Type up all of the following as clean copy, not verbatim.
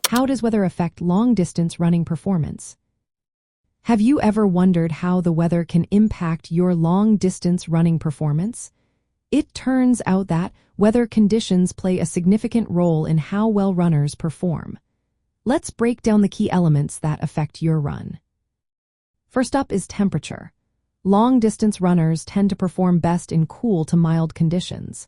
How does weather affect long-distance running performance? Have you ever wondered how the weather can impact your long-distance running performance? It turns out that weather conditions play a significant role in how well runners perform. Let's break down the key elements that affect your run. First up is temperature. Long-distance runners tend to perform best in cool to mild conditions.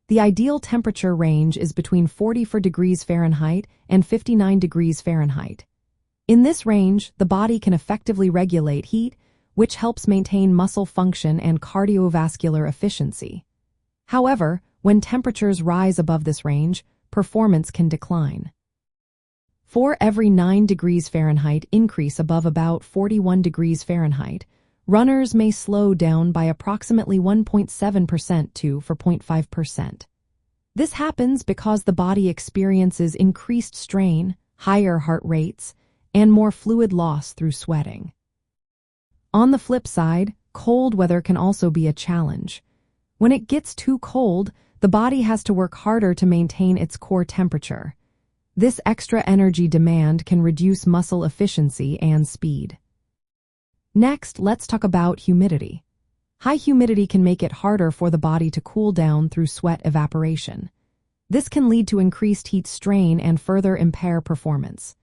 The ideal temperature range is between 44 degrees Fahrenheit and 59 degrees Fahrenheit. In this range, the body can effectively regulate heat, which helps maintain muscle function and cardiovascular efficiency. However, when temperatures rise above this range, performance can decline. For every 9 degrees Fahrenheit increase above about 41 degrees Fahrenheit, runners may slow down by approximately 1.7% to 4.5%. This happens because the body experiences increased strain, higher heart rates, and more fluid loss through sweating. On the flip side, cold weather can also be a challenge. When it gets too cold, the body has to work harder to maintain its core temperature. This extra energy demand can reduce muscle efficiency and speed. Next, let's talk about humidity. High humidity can make it harder for the body to cool down through sweat evaporation. This can lead to increased heat strain and further impair performance.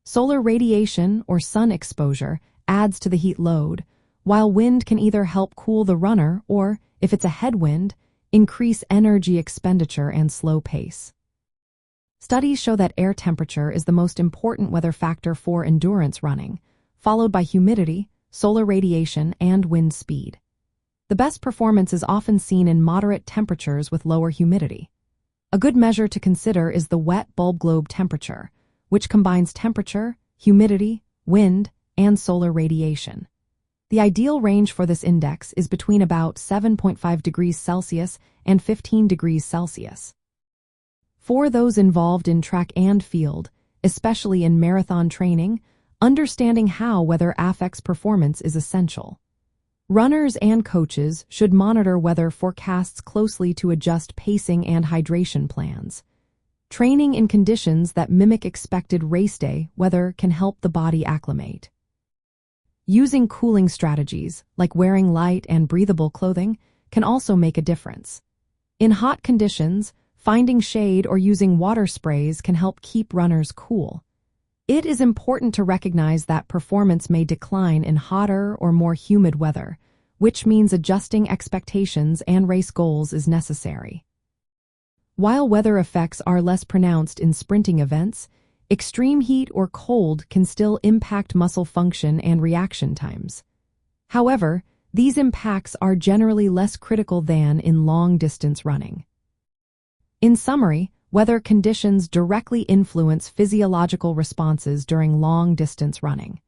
Solar radiation or sun exposure adds to the heat load, while wind can either help cool the runner or, if it's a headwind, increase energy expenditure and slow pace. Studies show that air temperature is the most important weather factor for endurance running, followed by humidity, solar radiation, and wind speed. The best performance is often seen in moderate temperatures with lower humidity. A good measure to consider is the wet bulb globe temperature, which combines temperature, humidity, wind, and solar radiation. The ideal range for this index is between about 7.5 degrees Celsius and 15 degrees Celsius. For those involved in track and field, especially in marathon training, understanding how weather affects performance is essential. Runners and coaches should monitor weather forecasts closely to adjust pacing and hydration plans. Training in conditions that mimic expected race day weather can help the body acclimate. Using cooling strategies, like wearing light and breathable clothing, can also make a difference. In hot conditions, finding shade or using water sprays can help keep runners cool. It is important to recognize that performance may decline in hotter or more humid weather, which means adjusting expectations and race goals is necessary. While weather effects are less pronounced in sprinting events, extreme heat or cold can still impact muscle function and reaction times. However, these impacts are generally less critical than in long-distance running. In summary, weather conditions directly influence physiological responses during long-distance running.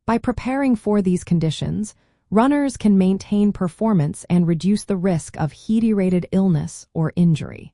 By preparing for these conditions, runners can maintain performance and reduce the risk of heat-related illness or injury.